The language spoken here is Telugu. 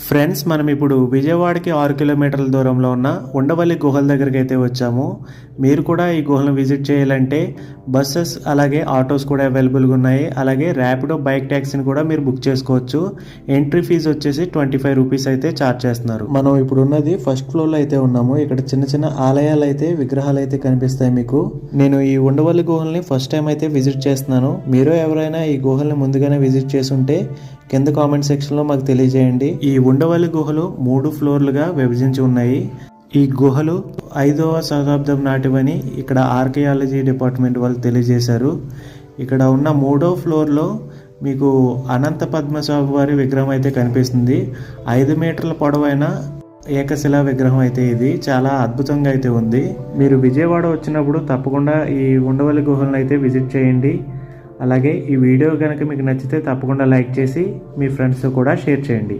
ఫ్రెండ్స్, మనం ఇప్పుడు విజయవాడకి 6 కిలోమీటర్ల దూరంలో ఉన్న ఉండవల్లి గుహల దగ్గరికి అయితే వచ్చాము. మీరు కూడా ఈ గుహలను విజిట్ చేయాలంటే బస్సెస్ అలాగే ఆటోస్ కూడా అవైలబుల్గా ఉన్నాయి. అలాగే ర్యాపిడో బైక్ ట్యాక్సీని కూడా మీరు బుక్ చేసుకోవచ్చు. ఎంట్రీ ఫీజు వచ్చేసి 25 రూపీస్ అయితే ఛార్జ్ చేస్తున్నారు. మనం ఇప్పుడు ఉన్నది ఫస్ట్ ఫ్లోర్లో అయితే ఉన్నాము. ఇక్కడ చిన్న చిన్న ఆలయాలు అయితే విగ్రహాలు అయితే కనిపిస్తాయి మీకు. నేను ఈ ఉండవల్లి గుహల్ని ఫస్ట్ టైం అయితే విజిట్ చేస్తున్నాను. మీరు ఎవరైనా ఈ గుహల్ని ముందుగానే విజిట్ చేసుంటే కింద కామెంట్ సెక్షన్లో మాకు తెలియజేయండి. ఈ ఉండవల్లి గుహలు 3 ఫ్లోర్లుగా విభజించి ఉన్నాయి. ఈ గుహలు 5వ శతాబ్దం నాటివని ఇక్కడ ఆర్కియాలజీ డిపార్ట్మెంట్ వాళ్ళు తెలియజేశారు. ఇక్కడ ఉన్న 3వ ఫ్లోర్లో మీకు అనంత పద్మనాభ వారి విగ్రహం అయితే కనిపిస్తుంది. 5 మీటర్ల పొడవైన ఏకశిలా విగ్రహం అయితే ఇది చాలా అద్భుతంగా అయితే ఉంది. మీరు విజయవాడ వచ్చినప్పుడు తప్పకుండా ఈ ఉండవల్లి గుహలను అయితే విజిట్ చేయండి. అలాగే ఈ వీడియో కనుక మీకు నచ్చితే తప్పకుండా లైక్ చేసి మీ ఫ్రెండ్స్తో కూడా షేర్ చేయండి.